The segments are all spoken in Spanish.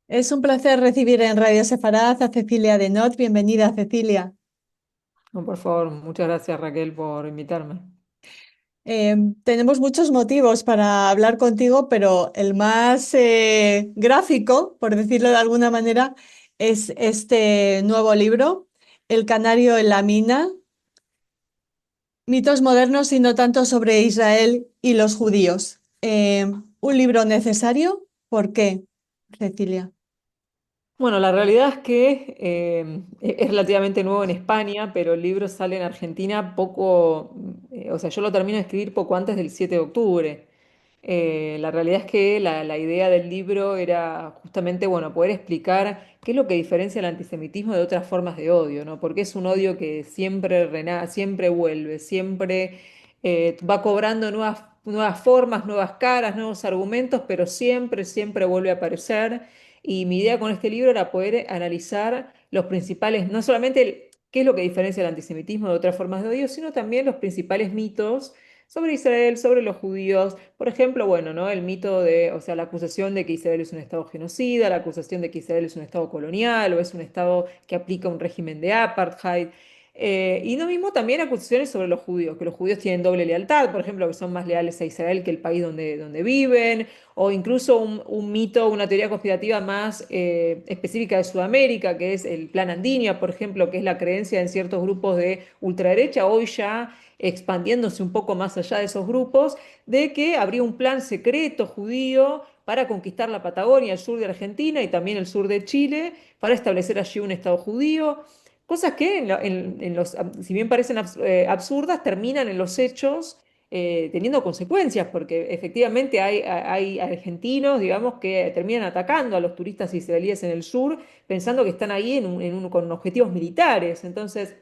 Es un placer recibir en Radio Sefaraz a Cecilia de Not. Bienvenida, Cecilia. No, por favor, muchas gracias Raquel por invitarme. Tenemos muchos motivos para hablar contigo, pero el más gráfico, por decirlo de alguna manera, es este nuevo libro, El canario en la mina, mitos modernos y no tanto sobre Israel y los judíos. Un libro necesario. ¿Por qué, Cecilia? Bueno, la realidad es que es relativamente nuevo en España, pero el libro sale en Argentina poco, o sea, yo lo termino de escribir poco antes del 7 de octubre. La realidad es que la idea del libro era justamente, bueno, poder explicar qué es lo que diferencia el antisemitismo de otras formas de odio, ¿no? Porque es un odio que siempre siempre vuelve, siempre va cobrando nuevas formas, nuevas caras, nuevos argumentos, pero siempre vuelve a aparecer. Y mi idea con este libro era poder analizar los principales, no solamente qué es lo que diferencia el antisemitismo de otras formas de odio, sino también los principales mitos sobre Israel, sobre los judíos. Por ejemplo, bueno, ¿no? El mito de, o sea, la acusación de que Israel es un estado genocida, la acusación de que Israel es un estado colonial o es un estado que aplica un régimen de apartheid. Y lo mismo también acusaciones sobre los judíos, que los judíos tienen doble lealtad, por ejemplo, que son más leales a Israel que el país donde viven, o incluso un mito, una teoría conspirativa más específica de Sudamérica, que es el Plan Andinia, por ejemplo, que es la creencia en ciertos grupos de ultraderecha, hoy ya expandiéndose un poco más allá de esos grupos, de que habría un plan secreto judío para conquistar la Patagonia, el sur de Argentina y también el sur de Chile, para establecer allí un Estado judío. Cosas que, si bien parecen absurdas, terminan en los hechos teniendo consecuencias, porque efectivamente hay argentinos, digamos, que terminan atacando a los turistas israelíes en el sur, pensando que están ahí con objetivos militares. Entonces,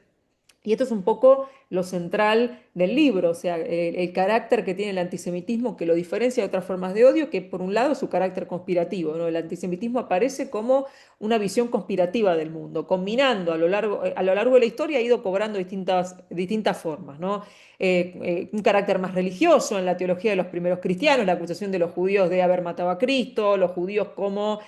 y esto es un poco lo central del libro, o sea, el carácter que tiene el antisemitismo que lo diferencia de otras formas de odio, que por un lado es su carácter conspirativo, ¿no? El antisemitismo aparece como una visión conspirativa del mundo, combinando a lo largo de la historia ha ido cobrando distintas formas, ¿no? Un carácter más religioso en la teología de los primeros cristianos, la acusación de los judíos de haber matado a Cristo, los judíos como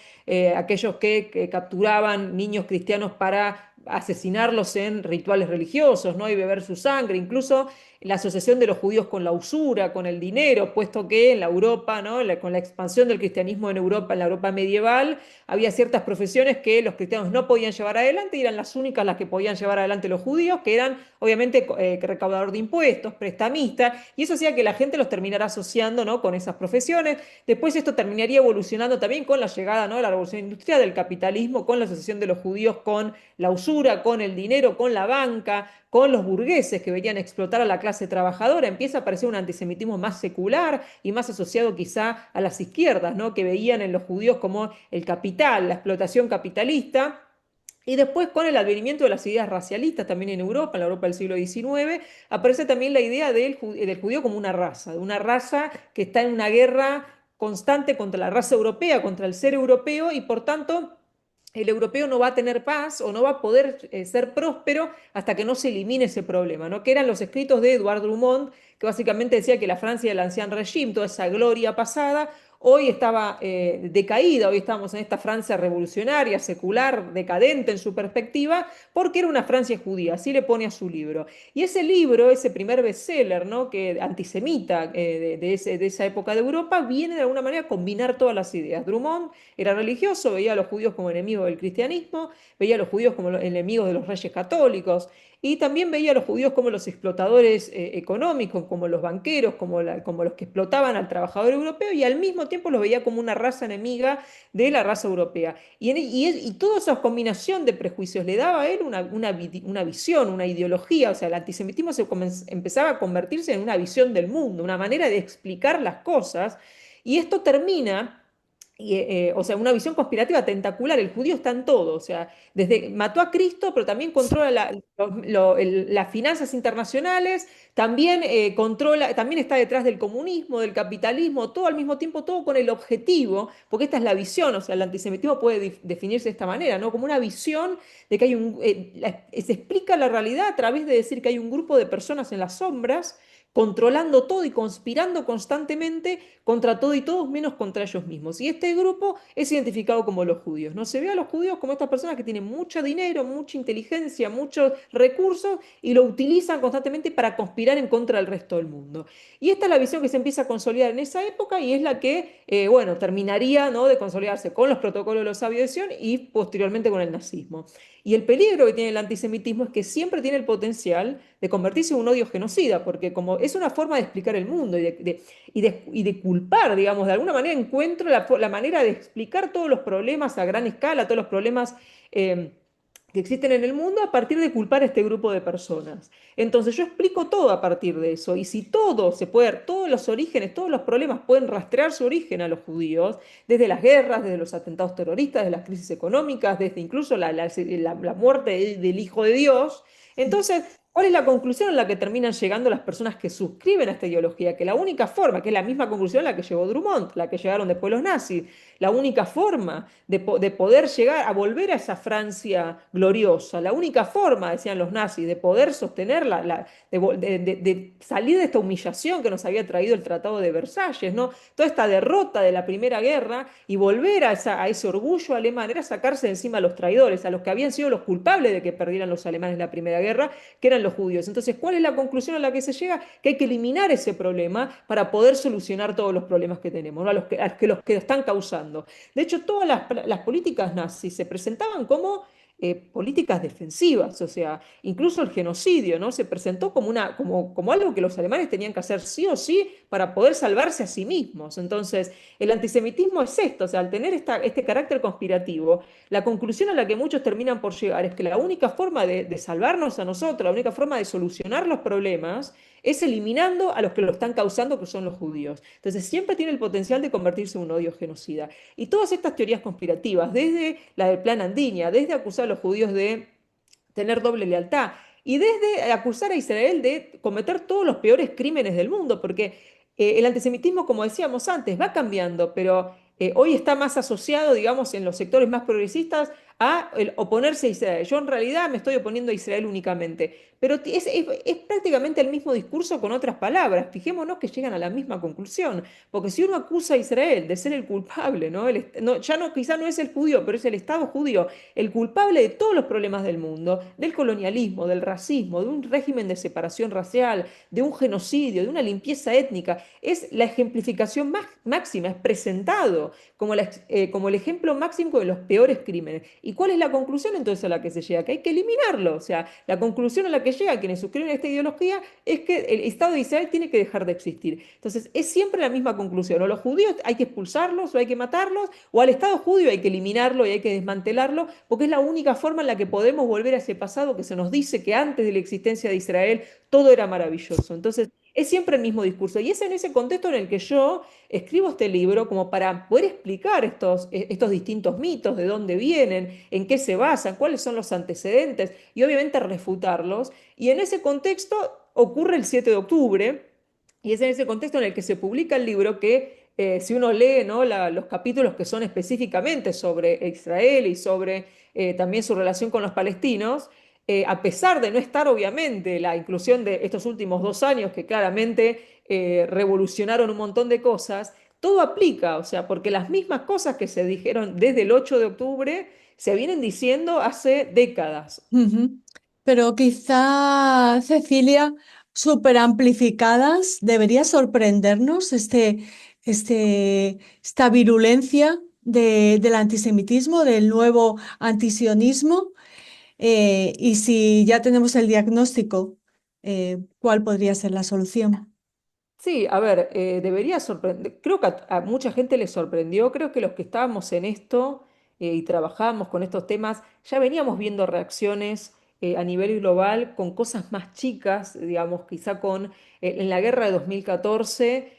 aquellos que capturaban niños cristianos para asesinarlos en rituales religiosos, ¿no? Y beber su sangre, incluso la asociación de los judíos con la usura, con el dinero, puesto que en la Europa, ¿no? Con la expansión del cristianismo en Europa, en la Europa medieval, había ciertas profesiones que los cristianos no podían llevar adelante y eran las únicas las que podían llevar adelante los judíos, que eran obviamente recaudador de impuestos, prestamista, y eso hacía que la gente los terminara asociando, ¿no? Con esas profesiones. Después esto terminaría evolucionando también con la llegada, ¿no? de la revolución industrial, del capitalismo, con la asociación de los judíos con la usura, con el dinero, con la banca, con los burgueses que venían a explotar a la clase trabajadora. Empieza a aparecer un antisemitismo más secular y más asociado quizá a las izquierdas, ¿no? que veían en los judíos como el capital, la explotación capitalista. Y después, con el advenimiento de las ideas racialistas también en Europa, en la Europa del siglo XIX, aparece también la idea del judío como una raza, de una raza que está en una guerra constante contra la raza europea, contra el ser europeo, y por tanto el europeo no va a tener paz o no va a poder ser próspero hasta que no se elimine ese problema, ¿no? Que eran los escritos de Edouard Drummond, que básicamente decía que la Francia del Ancien Régime, toda esa gloria pasada, hoy estaba decaída, hoy estamos en esta Francia revolucionaria, secular, decadente en su perspectiva, porque era una Francia judía, así le pone a su libro. Y ese libro, ese primer bestseller, ¿no? que antisemita de esa época de Europa, viene de alguna manera a combinar todas las ideas. Drummond era religioso, veía a los judíos como enemigos del cristianismo, veía a los judíos como enemigos de los reyes católicos, y también veía a los judíos como los explotadores económicos, como los banqueros, como los que explotaban al trabajador europeo, y al mismo tiempo los veía como una raza enemiga de la raza europea. Y toda esa combinación de prejuicios le daba a él una visión, una ideología, o sea, el antisemitismo empezaba a convertirse en una visión del mundo, una manera de explicar las cosas, y esto termina o sea, una visión conspirativa tentacular. El judío está en todo, o sea, desde mató a Cristo, pero también controla las finanzas internacionales, también controla, también está detrás del comunismo, del capitalismo, todo al mismo tiempo, todo con el objetivo, porque esta es la visión, o sea, el antisemitismo puede definirse de esta manera, ¿no? Como una visión de que se explica la realidad a través de decir que hay un grupo de personas en las sombras controlando todo y conspirando constantemente contra todo y todos menos contra ellos mismos. Y este grupo es identificado como los judíos. No se ve a los judíos como estas personas que tienen mucho dinero, mucha inteligencia, muchos recursos y lo utilizan constantemente para conspirar en contra del resto del mundo. Y esta es la visión que se empieza a consolidar en esa época y es la que, bueno, terminaría, ¿no?, de consolidarse con los protocolos de los sabios de Sion y posteriormente con el nazismo. Y el peligro que tiene el antisemitismo es que siempre tiene el potencial de convertirse en un odio genocida, porque como es una forma de explicar el mundo y de culpar, digamos, de alguna manera encuentro la manera de explicar todos los problemas a gran escala, todos los problemas eh, que existen en el mundo a partir de culpar a este grupo de personas. Entonces yo explico todo a partir de eso, y si todo se puede, todos los orígenes, todos los problemas pueden rastrear su origen a los judíos, desde las guerras, desde los atentados terroristas, desde las crisis económicas, desde incluso la muerte del Hijo de Dios, entonces, ¿cuál es la conclusión a la que terminan llegando las personas que suscriben a esta ideología? Que la única forma, que es la misma conclusión a la que llegó Drummond, la que llegaron después los nazis, la única forma de poder llegar a volver a esa Francia gloriosa, la única forma, decían los nazis, de poder sostener, de salir de esta humillación que nos había traído el Tratado de Versalles, ¿no? Toda esta derrota de la Primera Guerra y volver a ese orgullo alemán, era sacarse de encima a los traidores, a los que habían sido los culpables de que perdieran los alemanes en la Primera Guerra, que eran los judíos. Entonces, ¿cuál es la conclusión a la que se llega? Que hay que eliminar ese problema para poder solucionar todos los problemas que tenemos, ¿no? A los que están causando. De hecho, todas las políticas nazis se presentaban como políticas defensivas, o sea, incluso el genocidio, ¿no? Se presentó como algo que los alemanes tenían que hacer sí o sí para poder salvarse a sí mismos. Entonces, el antisemitismo es esto, o sea, al tener este carácter conspirativo, la conclusión a la que muchos terminan por llegar es que la única forma de salvarnos a nosotros, la única forma de solucionar los problemas, es eliminando a los que lo están causando, que son los judíos. Entonces, siempre tiene el potencial de convertirse en un odio genocida. Y todas estas teorías conspirativas, desde la del Plan Andinia, desde acusar a los judíos de tener doble lealtad y desde acusar a Israel de cometer todos los peores crímenes del mundo, porque el antisemitismo, como decíamos antes, va cambiando, pero hoy está más asociado, digamos, en los sectores más progresistas a el oponerse a Israel. Yo en realidad me estoy oponiendo a Israel únicamente, pero es prácticamente el mismo discurso con otras palabras. Fijémonos que llegan a la misma conclusión, porque si uno acusa a Israel de ser el culpable, ¿no? Ya no, quizá no es el judío, pero es el Estado judío, el culpable de todos los problemas del mundo, del colonialismo, del racismo, de un régimen de separación racial, de un genocidio, de una limpieza étnica, es la ejemplificación máxima, es presentado como el ejemplo máximo de los peores crímenes. ¿Y cuál es la conclusión entonces a la que se llega? Que hay que eliminarlo. O sea, la conclusión a la que llega quienes suscriben a esta ideología es que el Estado de Israel tiene que dejar de existir. Entonces, es siempre la misma conclusión. O los judíos hay que expulsarlos o hay que matarlos, o al Estado judío hay que eliminarlo y hay que desmantelarlo, porque es la única forma en la que podemos volver a ese pasado que se nos dice que antes de la existencia de Israel todo era maravilloso. Entonces, es siempre el mismo discurso. Y es en ese contexto en el que yo escribo este libro como para poder explicar estos distintos mitos, de dónde vienen, en qué se basan, cuáles son los antecedentes y obviamente refutarlos. Y en ese contexto ocurre el 7 de octubre y es en ese contexto en el que se publica el libro que si uno lee, ¿no?, los capítulos que son específicamente sobre Israel y sobre también su relación con los palestinos, a pesar de no estar obviamente la inclusión de estos últimos 2 años que claramente revolucionaron un montón de cosas, todo aplica, o sea, porque las mismas cosas que se dijeron desde el 8 de octubre se vienen diciendo hace décadas. Ujú. Pero quizá, Cecilia, súper amplificadas, debería sorprendernos esta virulencia del antisemitismo, del nuevo antisionismo. Y si ya tenemos el diagnóstico, ¿cuál podría ser la solución? Sí, a ver, debería sorprender, creo que a mucha gente le sorprendió, creo que los que estábamos en esto y trabajábamos con estos temas, ya veníamos viendo reacciones a nivel global con cosas más chicas, digamos, quizá en la guerra de 2014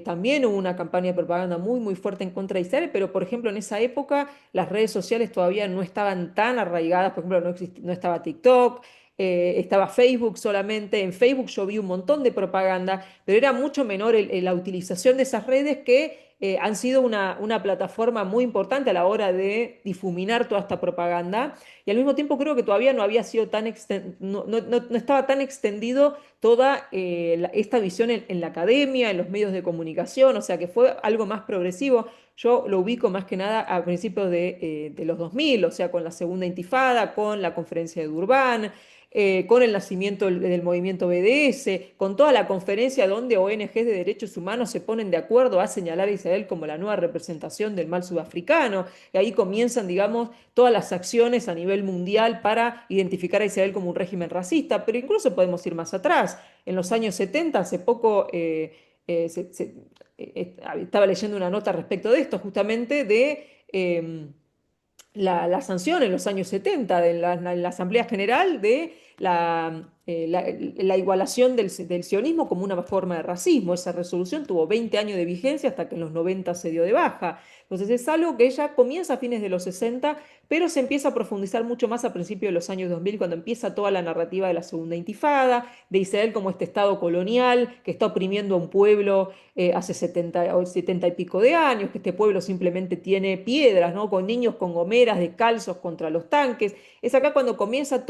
también hubo una campaña de propaganda muy, muy fuerte en contra de Israel, pero por ejemplo en esa época las redes sociales todavía no estaban tan arraigadas, por ejemplo no estaba TikTok. Estaba Facebook solamente, en Facebook yo vi un montón de propaganda, pero era mucho menor la utilización de esas redes que han sido una plataforma muy importante a la hora de difuminar toda esta propaganda. Y al mismo tiempo creo que todavía no había sido tan no estaba tan extendido toda esta visión en la academia, en los medios de comunicación, o sea que fue algo más progresivo. Yo lo ubico más que nada a principios de los 2000, o sea, con la segunda intifada, con la conferencia de Durban, con el nacimiento del movimiento BDS, con toda la conferencia donde ONGs de derechos humanos se ponen de acuerdo a señalar a Israel como la nueva representación del mal sudafricano. Y ahí comienzan, digamos, todas las acciones a nivel mundial para identificar a Israel como un régimen racista, pero incluso podemos ir más atrás. En los años 70, hace poco estaba leyendo una nota respecto de esto, justamente de la sanción en los años 70 de la Asamblea General de la igualación del sionismo como una forma de racismo. Esa resolución tuvo 20 años de vigencia hasta que en los 90 se dio de baja. Entonces es algo que ella comienza a fines de los 60, pero se empieza a profundizar mucho más a principios de los años 2000, cuando empieza toda la narrativa de la segunda intifada, de Israel como este estado colonial que está oprimiendo a un pueblo hace 70, o 70 y pico de años, que este pueblo simplemente tiene piedras, ¿no? Con niños con gomeras descalzos contra los tanques. Es acá cuando comienza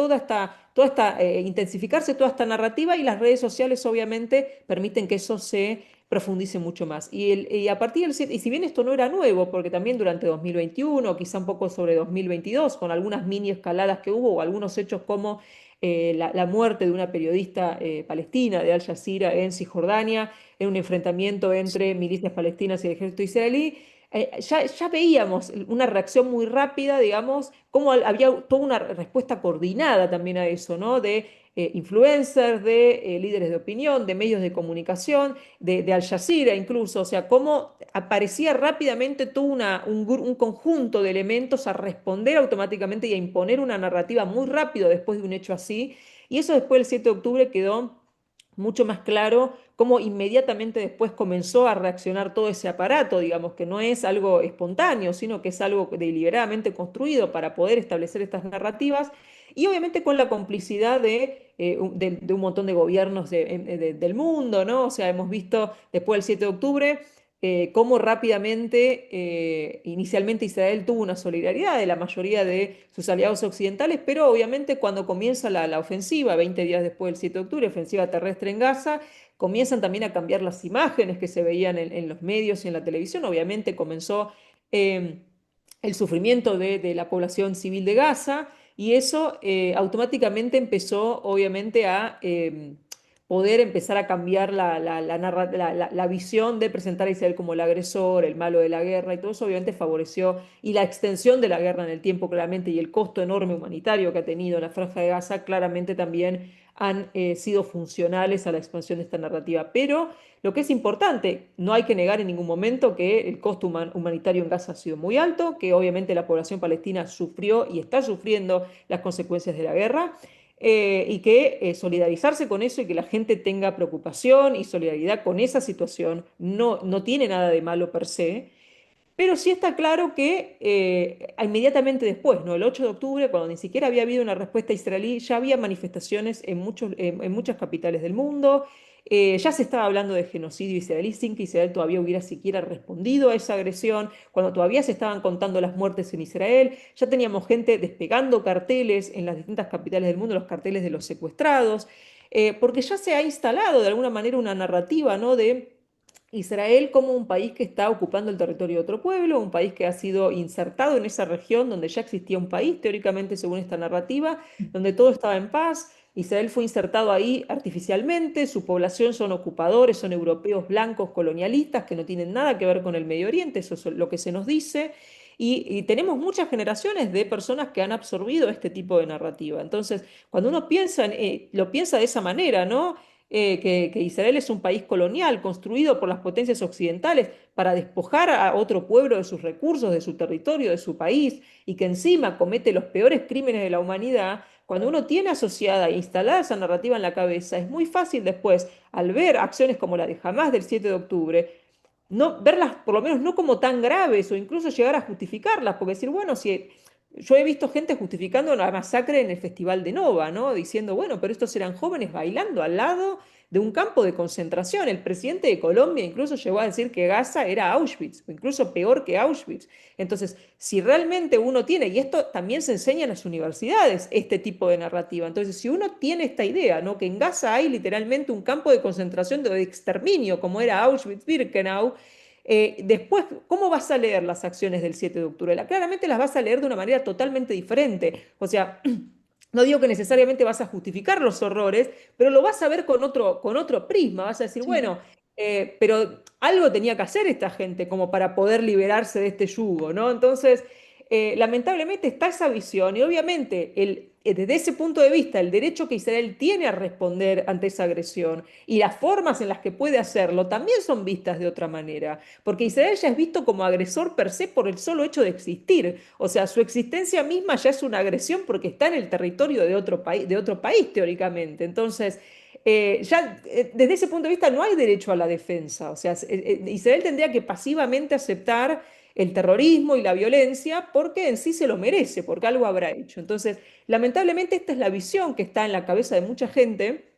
intensificarse toda esta narrativa, y las redes sociales obviamente permiten que eso se profundice mucho más. Y a partir y si bien esto no era nuevo, porque también durante 2021, quizá un poco sobre 2022, con algunas mini escaladas que hubo o algunos hechos como la muerte de una periodista palestina de Al Jazeera en Cisjordania, en un enfrentamiento entre milicias palestinas y el ejército israelí, ya veíamos una reacción muy rápida, digamos, cómo había toda una respuesta coordinada también a eso, ¿no? De influencers, de líderes de opinión, de medios de comunicación, de Al Jazeera incluso, o sea, cómo aparecía rápidamente todo un conjunto de elementos a responder automáticamente y a imponer una narrativa muy rápido después de un hecho así. Y eso después del 7 de octubre quedó mucho más claro cómo inmediatamente después comenzó a reaccionar todo ese aparato, digamos, que no es algo espontáneo, sino que es algo deliberadamente construido para poder establecer estas narrativas, y obviamente con la complicidad de un montón de gobiernos del mundo, ¿no? O sea, hemos visto después del 7 de octubre cómo rápidamente, inicialmente Israel tuvo una solidaridad de la mayoría de sus aliados occidentales, pero obviamente cuando comienza la ofensiva, 20 días después del 7 de octubre, ofensiva terrestre en Gaza, comienzan también a cambiar las imágenes que se veían en los medios y en la televisión. Obviamente comenzó eh, el sufrimiento de la población civil de Gaza, y eso automáticamente empezó obviamente a poder empezar a cambiar la visión de presentar a Israel como el agresor, el malo de la guerra, y todo eso obviamente favoreció, y la extensión de la guerra en el tiempo claramente, y el costo enorme humanitario que ha tenido la Franja de Gaza claramente también han sido funcionales a la expansión de esta narrativa. Pero lo que es importante, no hay que negar en ningún momento que el costo humanitario en Gaza ha sido muy alto, que obviamente la población palestina sufrió y está sufriendo las consecuencias de la guerra, y que solidarizarse con eso y que la gente tenga preocupación y solidaridad con esa situación no tiene nada de malo per se. Pero sí está claro que inmediatamente después, ¿no? El 8 de octubre, cuando ni siquiera había habido una respuesta israelí, ya había manifestaciones en muchas capitales del mundo. Ya se estaba hablando de genocidio israelí sin que Israel todavía hubiera siquiera respondido a esa agresión, cuando todavía se estaban contando las muertes en Israel. Ya teníamos gente despegando carteles en las distintas capitales del mundo, los carteles de los secuestrados, porque ya se ha instalado de alguna manera una narrativa, ¿no? De Israel como un país que está ocupando el territorio de otro pueblo, un país que ha sido insertado en esa región donde ya existía un país, teóricamente según esta narrativa, donde todo estaba en paz. Israel fue insertado ahí artificialmente, su población son ocupadores, son europeos blancos colonialistas que no tienen nada que ver con el Medio Oriente, eso es lo que se nos dice. Y tenemos muchas generaciones de personas que han absorbido este tipo de narrativa. Entonces, cuando uno piensa lo piensa de esa manera, ¿no? Que Israel es un país colonial construido por las potencias occidentales para despojar a otro pueblo de sus recursos, de su territorio, de su país, y que encima comete los peores crímenes de la humanidad. Cuando uno tiene asociada e instalada esa narrativa en la cabeza, es muy fácil después, al ver acciones como la de Hamas del 7 de octubre, no verlas por lo menos no como tan graves, o incluso llegar a justificarlas, porque decir, bueno, si yo he visto gente justificando la masacre en el Festival de Nova, ¿no? Diciendo, bueno, pero estos eran jóvenes bailando al lado de un campo de concentración. El presidente de Colombia incluso llegó a decir que Gaza era Auschwitz, o incluso peor que Auschwitz. Entonces, si realmente uno tiene, y esto también se enseña en las universidades, este tipo de narrativa, entonces si uno tiene esta idea, ¿no? Que en Gaza hay literalmente un campo de concentración de exterminio, como era Auschwitz-Birkenau, después, ¿cómo vas a leer las acciones del 7 de octubre? Claramente las vas a leer de una manera totalmente diferente. O sea, no digo que necesariamente vas a justificar los horrores, pero lo vas a ver con otro prisma. Vas a decir, Sí, bueno, pero algo tenía que hacer esta gente como para poder liberarse de este yugo, ¿no? Entonces, lamentablemente está esa visión y obviamente desde ese punto de vista el derecho que Israel tiene a responder ante esa agresión y las formas en las que puede hacerlo también son vistas de otra manera, porque Israel ya es visto como agresor per se por el solo hecho de existir, o sea, su existencia misma ya es una agresión porque está en el territorio de otro país teóricamente. Entonces, desde ese punto de vista no hay derecho a la defensa, o sea, Israel tendría que pasivamente aceptar el terrorismo y la violencia porque en sí se lo merece, porque algo habrá hecho. Entonces, lamentablemente esta es la visión que está en la cabeza de mucha gente.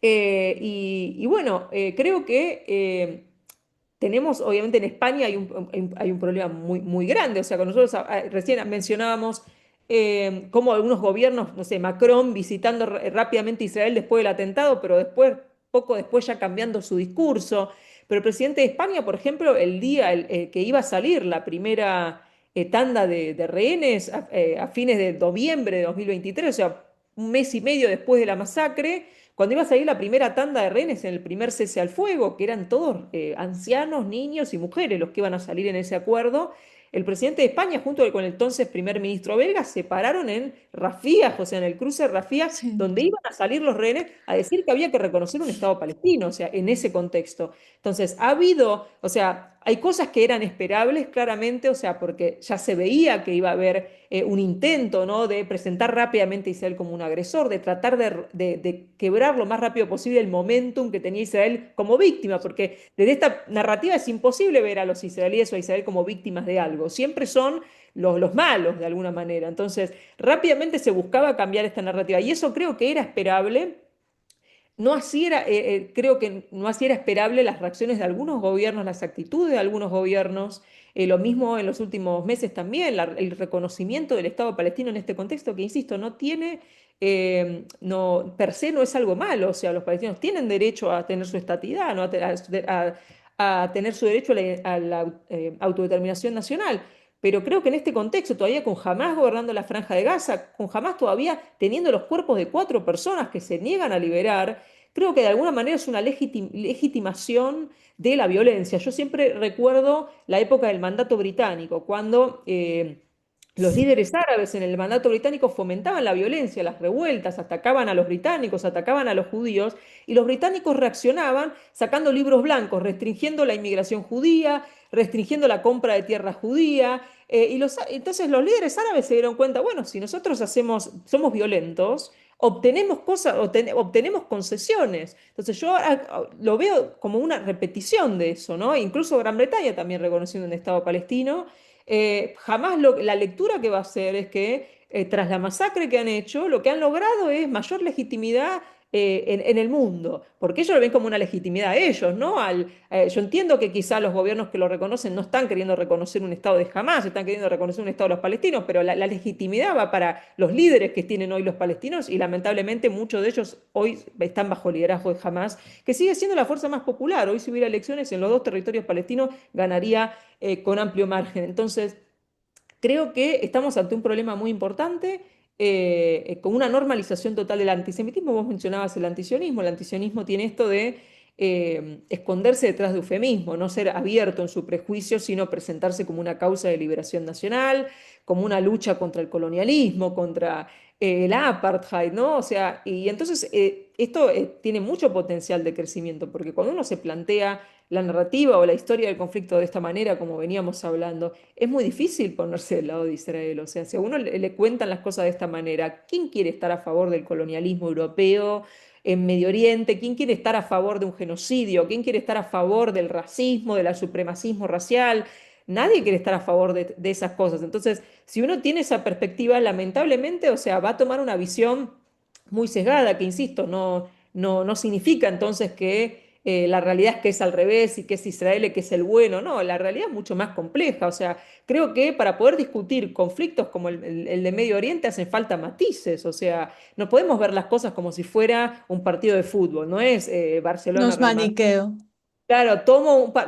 Y bueno, creo que tenemos, obviamente en España hay un problema muy grande, o sea, con nosotros recién mencionábamos cómo algunos gobiernos, no sé, Macron visitando rápidamente Israel después del atentado, pero después, poco después ya cambiando su discurso. Pero el presidente de España, por ejemplo, el día que iba a salir la primera tanda de rehenes a fines de noviembre de 2023, o sea, un mes y medio después de la masacre, cuando iba a salir la primera tanda de rehenes en el primer cese al fuego, que eran todos ancianos, niños y mujeres los que iban a salir en ese acuerdo, el presidente de España junto con el entonces primer ministro belga se pararon en Rafía, o sea, en el cruce de Rafía, sí. donde iban a salir los rehenes a decir que había que reconocer un Estado palestino, o sea, en ese contexto. Entonces, ha habido, o sea, hay cosas que eran esperables claramente, o sea, porque ya se veía que iba a haber un intento, ¿no? De presentar rápidamente a Israel como un agresor, de tratar de quebrar lo más rápido posible el momentum que tenía Israel como víctima, porque desde esta narrativa es imposible ver a los israelíes o a Israel como víctimas de algo, siempre son los malos de alguna manera. Entonces, rápidamente se buscaba cambiar esta narrativa y eso creo que era esperable. No así era, creo que no así era esperable las reacciones de algunos gobiernos, las actitudes de algunos gobiernos, lo mismo en los últimos meses también, el reconocimiento del Estado palestino en este contexto, que insisto, no tiene, no, per se no es algo malo, o sea, los palestinos tienen derecho a tener su estatidad, ¿no? A tener su derecho a la autodeterminación nacional. Pero creo que en este contexto, todavía con Hamas gobernando la Franja de Gaza, con Hamas todavía teniendo los cuerpos de 4 personas que se niegan a liberar, creo que de alguna manera es una legitimación de la violencia. Yo siempre recuerdo la época del mandato británico, cuando los líderes árabes en el mandato británico fomentaban la violencia, las revueltas, atacaban a los británicos, atacaban a los judíos, y los británicos reaccionaban sacando libros blancos, restringiendo la inmigración judía, restringiendo la compra de tierra judía. Entonces los líderes árabes se dieron cuenta, bueno, si nosotros somos violentos, obtenemos cosas, obtenemos concesiones. Entonces yo ahora lo veo como una repetición de eso, ¿no? Incluso Gran Bretaña también reconociendo un Estado palestino. Jamás la lectura que va a hacer es que tras la masacre que han hecho, lo que han logrado es mayor legitimidad en el mundo, porque ellos lo ven como una legitimidad a ellos, ¿no? Yo entiendo que quizá los gobiernos que lo reconocen no están queriendo reconocer un Estado de Hamás, están queriendo reconocer un Estado de los palestinos, pero la legitimidad va para los líderes que tienen hoy los palestinos y lamentablemente muchos de ellos hoy están bajo liderazgo de Hamás, que sigue siendo la fuerza más popular. Hoy si hubiera elecciones en los dos territorios palestinos ganaría con amplio margen. Entonces, creo que estamos ante un problema muy importante, con una normalización total del antisemitismo. Vos mencionabas el antisionismo tiene esto de esconderse detrás de eufemismo, no ser abierto en su prejuicio, sino presentarse como una causa de liberación nacional, como una lucha contra el colonialismo, contra el apartheid, ¿no? O sea, y entonces esto tiene mucho potencial de crecimiento, porque cuando uno se plantea la narrativa o la historia del conflicto de esta manera, como veníamos hablando, es muy difícil ponerse del lado de Israel. O sea, si a uno le cuentan las cosas de esta manera, ¿quién quiere estar a favor del colonialismo europeo en Medio Oriente? ¿Quién quiere estar a favor de un genocidio? ¿Quién quiere estar a favor del racismo, del supremacismo racial? nadie quiere estar a favor de esas cosas. Entonces, si uno tiene esa perspectiva, lamentablemente, o sea, va a tomar una visión muy sesgada, que insisto, no significa entonces que la realidad es que es al revés y que es Israel y que es el bueno. No, la realidad es mucho más compleja. O sea, creo que para poder discutir conflictos como el de Medio Oriente hacen falta matices. O sea, no podemos ver las cosas como si fuera un partido de fútbol, no es No es Barcelona-Real Madrid. maniqueo. Claro,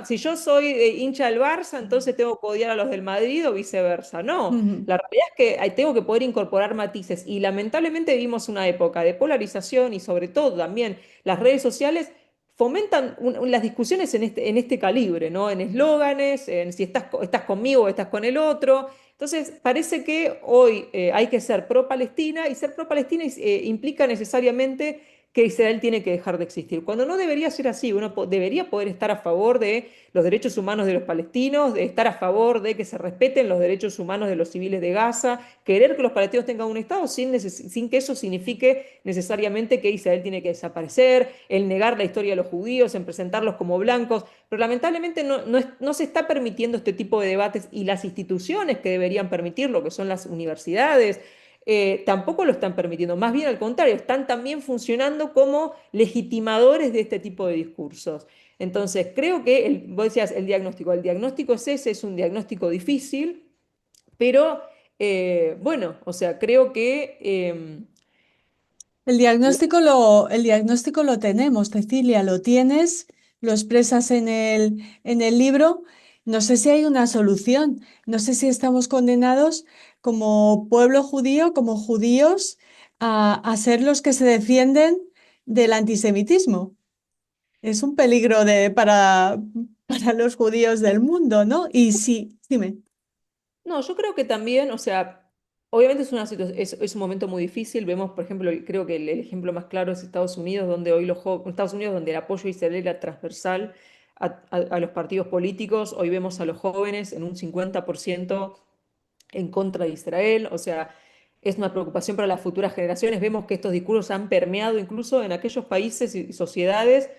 si yo soy hincha del Barça, entonces tengo que odiar a los del Madrid o viceversa. No, Ujú. la realidad es que tengo que poder incorporar matices y lamentablemente vivimos una época de polarización y sobre todo también las redes sociales fomentan las discusiones en este calibre, ¿no? En eslóganes, en si estás conmigo o estás con el otro. Entonces, parece que hoy hay que ser pro-Palestina y ser pro-Palestina implica necesariamente que Israel tiene que dejar de existir, cuando no debería ser así. Uno debería poder estar a favor de los derechos humanos de los palestinos, de estar a favor de que se respeten los derechos humanos de los civiles de Gaza, querer que los palestinos tengan un Estado sin que eso signifique necesariamente que Israel tiene que desaparecer, el negar la historia de los judíos, en presentarlos como blancos, pero lamentablemente no se está permitiendo este tipo de debates y las instituciones que deberían permitirlo, que son las universidades, tampoco lo están permitiendo. Más bien al contrario, están también funcionando como legitimadores de este tipo de discursos. Entonces, creo que, vos decías el diagnóstico es ese, es un diagnóstico difícil, pero bueno, o sea, creo que El diagnóstico lo tenemos, Cecilia, lo tienes, lo expresas en el libro. No sé si hay una solución, no sé si estamos condenados como pueblo judío, como judíos, a ser los que se defienden del antisemitismo. Es un peligro para los judíos del mundo, ¿no? Y sí, dime. no, yo creo que también, o sea, obviamente es un momento muy difícil. Vemos, por ejemplo, creo que el ejemplo más claro es Estados Unidos, donde hoy Estados Unidos, donde el apoyo a Israel era transversal a los partidos políticos. Hoy vemos a los jóvenes en un 50% en contra de Israel. O sea, es una preocupación para las futuras generaciones. Vemos que estos discursos han permeado incluso en aquellos países y sociedades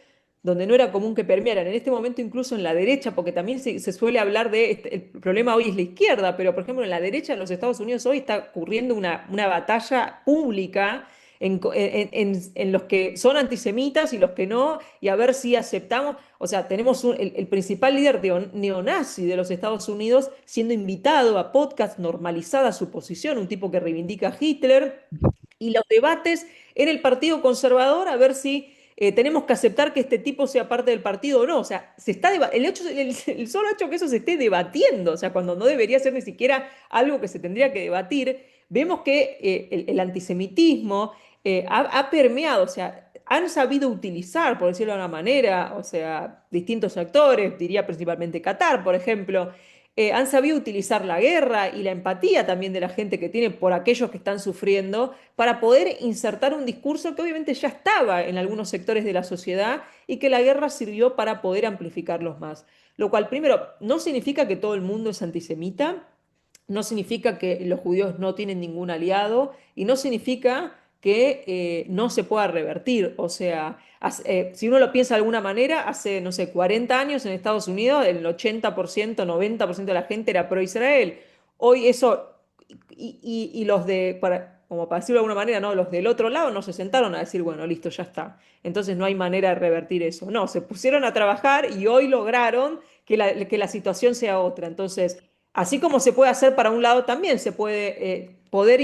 donde no era común que permearan. En este momento incluso en la derecha, porque también se suele hablar el problema hoy es la izquierda, pero por ejemplo en la derecha en los Estados Unidos hoy está ocurriendo una batalla pública en los que son antisemitas y los que no, y a ver si aceptamos. O sea, tenemos el principal líder neonazi de los Estados Unidos siendo invitado a podcast, normalizada su posición, un tipo que reivindica a Hitler, y los debates en el Partido Conservador a ver si tenemos que aceptar que este tipo sea parte del partido o no. O sea, el solo hecho que eso se esté debatiendo, o sea, cuando no debería ser ni siquiera algo que se tendría que debatir, vemos que el antisemitismo ha permeado, o sea, han sabido utilizar, por decirlo de una manera, o sea, distintos actores, diría principalmente Qatar, por ejemplo, han sabido utilizar la guerra y la empatía también de la gente que tiene por aquellos que están sufriendo para poder insertar un discurso que obviamente ya estaba en algunos sectores de la sociedad y que la guerra sirvió para poder amplificarlos más. Lo cual, primero, no significa que todo el mundo es antisemita, no significa que los judíos no tienen ningún aliado y no significa que no se pueda revertir. O sea, si uno lo piensa de alguna manera, hace, no sé, 40 años en Estados Unidos el 80%, 90% de la gente era pro-Israel. Hoy eso, y los como para decirlo de alguna manera, ¿no? Los del otro lado no se sentaron a decir, bueno, listo, ya está. Entonces no hay manera de revertir eso. No, se pusieron a trabajar y hoy lograron que la situación sea otra. Entonces, así como se puede hacer para un lado, también se puede volver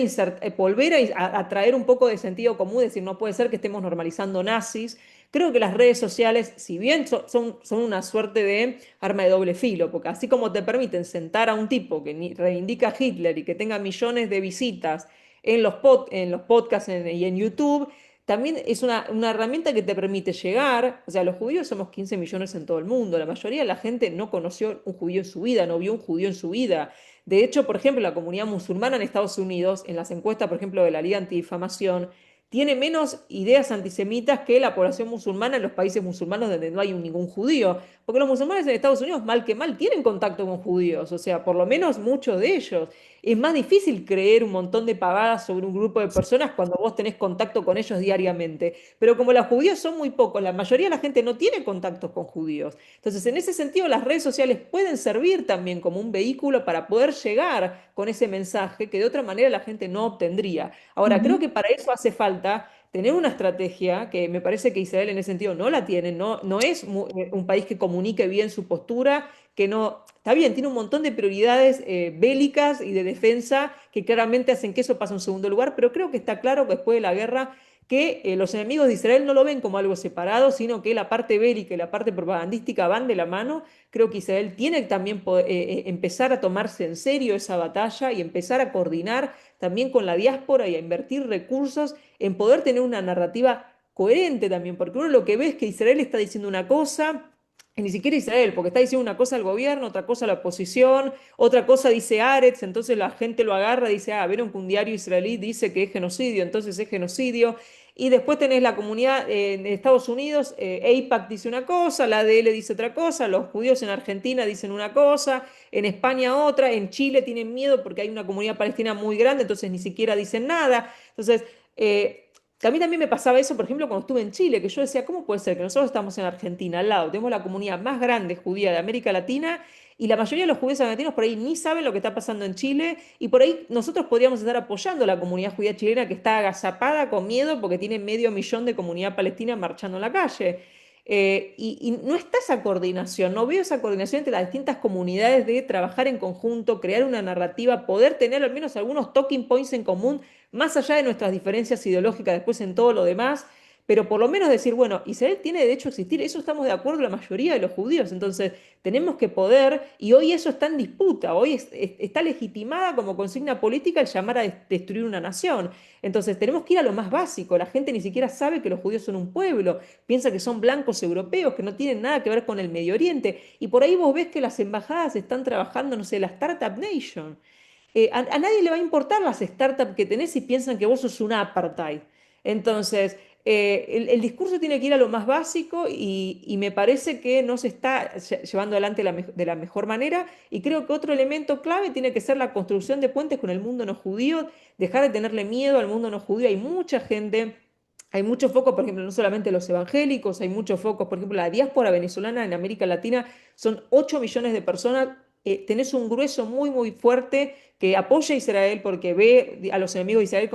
a traer un poco de sentido común, es decir, no puede ser que estemos normalizando nazis. Creo que las redes sociales, si bien son una suerte de arma de doble filo, porque así como te permiten sentar a un tipo que reivindica a Hitler y que tenga millones de visitas en los podcasts y en YouTube, también es una herramienta que te permite llegar. O sea, los judíos somos 15 millones en todo el mundo. La mayoría de la gente no conoció un judío en su vida, no vio un judío en su vida. De hecho, por ejemplo, la comunidad musulmana en Estados Unidos, en las encuestas, por ejemplo, de la Liga Antidifamación, tiene menos ideas antisemitas que la población musulmana en los países musulmanes donde no hay ningún judío. Porque los musulmanes en Estados Unidos, mal que mal, tienen contacto con judíos, o sea, por lo menos muchos de ellos. Es más difícil creer un montón de pavadas sobre un grupo de personas cuando vos tenés contacto con ellos diariamente. Pero como los judíos son muy pocos, la mayoría de la gente no tiene contactos con judíos. Entonces, en ese sentido, las redes sociales pueden servir también como un vehículo para poder llegar con ese mensaje que de otra manera la gente no obtendría. Ahora, creo Ujú, que para eso hace falta tener una estrategia que me parece que Israel en ese sentido no la tiene, no es un país que comunique bien su postura, que no, está bien, tiene un montón de prioridades bélicas y de defensa que claramente hacen que eso pase a un segundo lugar, pero creo que está claro que después de la guerra que los enemigos de Israel no lo ven como algo separado, sino que la parte bélica y la parte propagandística van de la mano. Creo que Israel tiene que también empezar a tomarse en serio esa batalla y empezar a coordinar también con la diáspora y a invertir recursos en poder tener una narrativa coherente también, porque uno lo que ve es que Israel está diciendo una cosa. Y ni siquiera Israel, porque está diciendo una cosa el gobierno, otra cosa la oposición, otra cosa dice Aretz, entonces la gente lo agarra y dice, ah, vieron que un diario israelí dice que es genocidio, entonces es genocidio. Y después tenés la comunidad en Estados Unidos, AIPAC dice una cosa, la ADL dice otra cosa, los judíos en Argentina dicen una cosa, en España otra, en Chile tienen miedo porque hay una comunidad palestina muy grande, entonces ni siquiera dicen nada. Entonces, que a mí también me pasaba eso, por ejemplo, cuando estuve en Chile, que yo decía, ¿cómo puede ser que nosotros estamos en Argentina, al lado, tenemos la comunidad más grande judía de América Latina y la mayoría de los judíos argentinos por ahí ni saben lo que está pasando en Chile y por ahí nosotros podríamos estar apoyando a la comunidad judía chilena que está agazapada con miedo porque tiene medio millón de comunidad palestina marchando en la calle? Y no está esa coordinación, no veo esa coordinación entre las distintas comunidades de trabajar en conjunto, crear una narrativa, poder tener al menos algunos talking points en común más allá de nuestras diferencias ideológicas después en todo lo demás, pero por lo menos decir, bueno, Israel tiene derecho a existir, eso estamos de acuerdo la mayoría de los judíos, entonces tenemos que poder, y hoy eso está en disputa, hoy está legitimada como consigna política el llamar a destruir una nación. Entonces tenemos que ir a lo más básico, la gente ni siquiera sabe que los judíos son un pueblo, piensa que son blancos europeos, que no tienen nada que ver con el Medio Oriente, y por ahí vos ves que las embajadas están trabajando, no sé, la Startup Nation. A nadie le va a importar las startups que tenés si piensan que vos sos un apartheid. Entonces, el discurso tiene que ir a lo más básico y me parece que no se está llevando adelante de la mejor manera. Y creo que otro elemento clave tiene que ser la construcción de puentes con el mundo no judío, dejar de tenerle miedo al mundo no judío. Hay mucha gente. Hay muchos focos, por ejemplo, no solamente los evangélicos, hay muchos focos, por ejemplo, la diáspora venezolana en América Latina son 8 millones de personas. Tenés un grueso muy, muy fuerte que apoya a Israel porque ve a los enemigos de Israel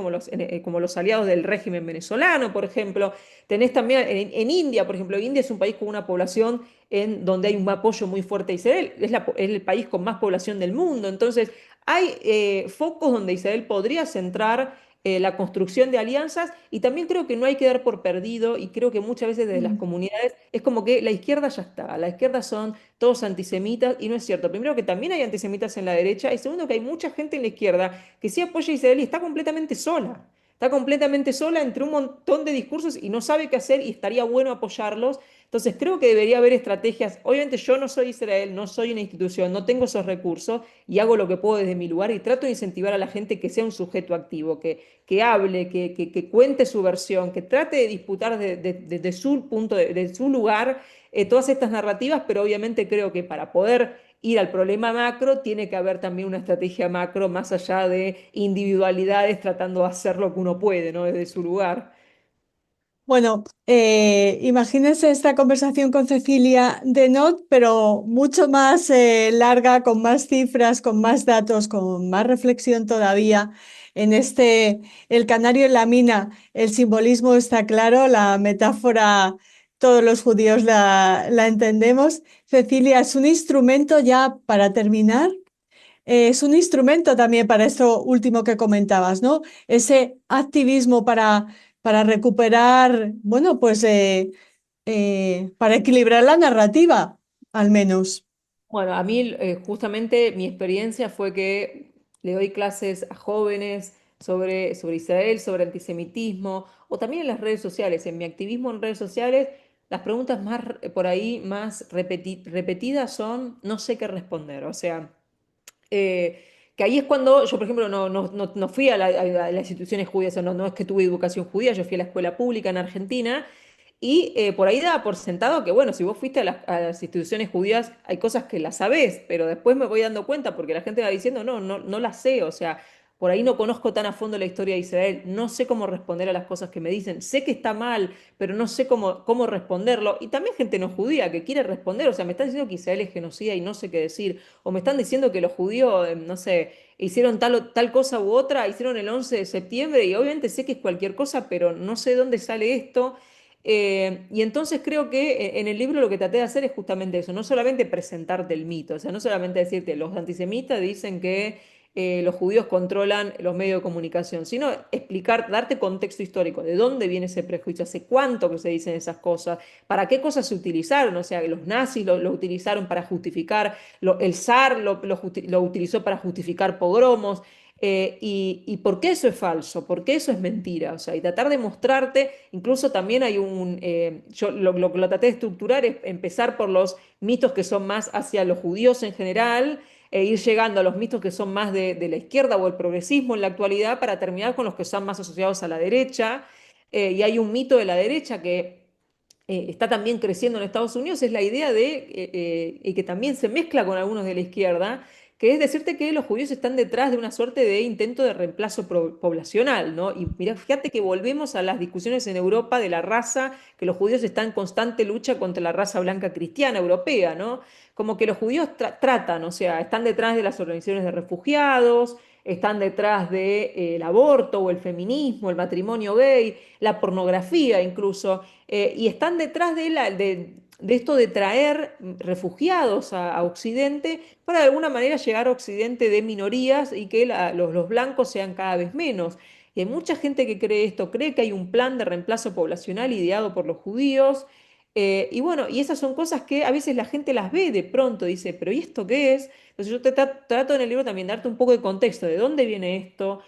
como los aliados del régimen venezolano, por ejemplo. Tenés también en India, por ejemplo, India es un país con una población en donde hay un apoyo muy fuerte a Israel, es el país con más población del mundo. Entonces, hay focos donde Israel podría centrar la construcción de alianzas y también creo que no hay que dar por perdido y creo que muchas veces desde las mm. comunidades es como que la izquierda ya está, la izquierda son todos antisemitas y no es cierto. Primero que también hay antisemitas en la derecha y segundo que hay mucha gente en la izquierda que sí apoya a Israel y está completamente sola. Está completamente sola entre un montón de discursos y no sabe qué hacer y estaría bueno apoyarlos. Entonces creo que debería haber estrategias. Obviamente yo no soy Israel, no soy una institución, no tengo esos recursos y hago lo que puedo desde mi lugar y trato de incentivar a la gente que sea un sujeto activo, que hable, que cuente su versión, que trate de disputar desde su punto, de su lugar todas estas narrativas, pero obviamente creo que para poder ir al problema macro tiene que haber también una estrategia macro más allá de individualidades tratando de hacer lo que uno puede, ¿no? Desde su lugar. Bueno, imagínense esta conversación con Cecilia de Not, pero mucho más larga, con más cifras, con más datos, con más reflexión todavía. En este, el canario en la mina, el simbolismo está claro, la metáfora, todos los judíos la entendemos. Cecilia, es un instrumento ya para terminar. Es un instrumento también para esto último que comentabas, ¿no? Ese activismo para recuperar, bueno, pues para equilibrar la narrativa, al menos. Bueno, a mí justamente mi experiencia fue que le doy clases a jóvenes sobre Israel, sobre antisemitismo, o también en las redes sociales. En mi activismo en redes sociales, las preguntas más por ahí más repetidas son no sé qué responder. O sea, que ahí es cuando yo, por ejemplo, no fui a las instituciones judías, o no es que tuve educación judía, yo fui a la escuela pública en Argentina Y por ahí daba por sentado que, bueno, si vos fuiste a las instituciones judías, hay cosas que las sabés, pero después me voy dando cuenta porque la gente va diciendo, no, no, no las sé, o sea, por ahí no conozco tan a fondo la historia de Israel, no sé cómo responder a las cosas que me dicen, sé que está mal, pero no sé cómo responderlo. Y también gente no judía que quiere responder, o sea, me están diciendo que Israel es genocida y no sé qué decir, o me están diciendo que los judíos, no sé, hicieron tal cosa u otra, hicieron el 11 de septiembre y obviamente sé que es cualquier cosa, pero no sé dónde sale esto. Y entonces creo que en el libro lo que traté de hacer es justamente eso, no solamente presentarte el mito, o sea, no solamente decirte, los antisemitas dicen que los judíos controlan los medios de comunicación, sino explicar, darte contexto histórico, de dónde viene ese prejuicio, hace cuánto que se dicen esas cosas, para qué cosas se utilizaron, o sea, que los nazis lo utilizaron para justificar, el zar lo utilizó para justificar pogromos. Y por qué eso es falso, por qué eso es mentira, o sea, y tratar de mostrarte, incluso también hay yo lo que lo traté de estructurar es empezar por los mitos que son más hacia los judíos en general, e ir llegando a los mitos que son más de la izquierda o el progresismo en la actualidad, para terminar con los que son más asociados a la derecha. Y hay un mito de la derecha que está también creciendo en Estados Unidos, es la idea y que también se mezcla con algunos de la izquierda, que es decirte que los judíos están detrás de una suerte de intento de reemplazo poblacional, ¿no? Y mira, fíjate que volvemos a las discusiones en Europa de la raza, que los judíos están en constante lucha contra la raza blanca cristiana europea, ¿no? Como que los judíos tratan, o sea, están detrás de las organizaciones de refugiados, están detrás del aborto o el feminismo, el matrimonio gay, la pornografía incluso, y están detrás de esto de traer refugiados a Occidente para de alguna manera llegar a Occidente de minorías y que los blancos sean cada vez menos. Y hay mucha gente que cree esto, cree que hay un plan de reemplazo poblacional ideado por los judíos. Y bueno, y esas son cosas que a veces la gente las ve de pronto, dice, pero ¿y esto qué es? Entonces yo trato en el libro también de darte un poco de contexto de dónde viene esto,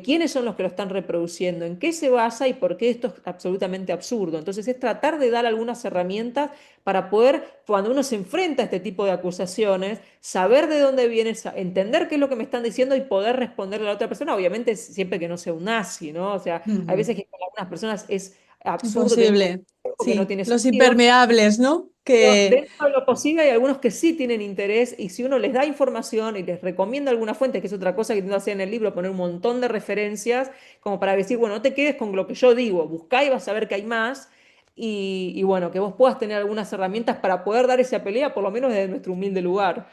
quiénes son los que lo están reproduciendo, en qué se basa y por qué esto es absolutamente absurdo. Entonces es tratar de dar algunas herramientas para poder, cuando uno se enfrenta a este tipo de acusaciones, saber de dónde viene, entender qué es lo que me están diciendo y poder responderle a la otra persona, obviamente siempre que no sea un nazi, ¿no? O sea, hay Ujú. veces que para algunas personas es absurdo tener un Imposible. discurso que no Sí, tiene los sentido. impermeables, ¿no? Pero Que, dentro de lo posible hay algunos que sí tienen interés y si uno les da información y les recomienda alguna fuente, que es otra cosa que intento hacer en el libro, poner un montón de referencias como para decir, bueno, no te quedes con lo que yo digo, buscá y vas a ver que hay más y bueno, que vos puedas tener algunas herramientas para poder dar esa pelea, por lo menos desde nuestro humilde lugar.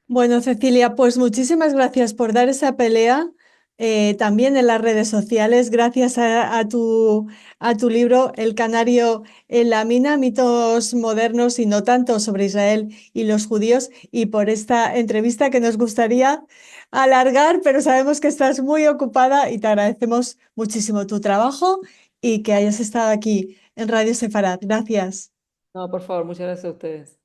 bueno, Cecilia, pues muchísimas gracias por dar esa pelea, también en las redes sociales, gracias a tu libro El Canario en la Mina, mitos modernos y no tanto sobre Israel y los judíos, y por esta entrevista que nos gustaría alargar, pero sabemos que estás muy ocupada y te agradecemos muchísimo tu trabajo y que hayas estado aquí en Radio Sefarad. Gracias. No, por favor, muchas gracias a ustedes.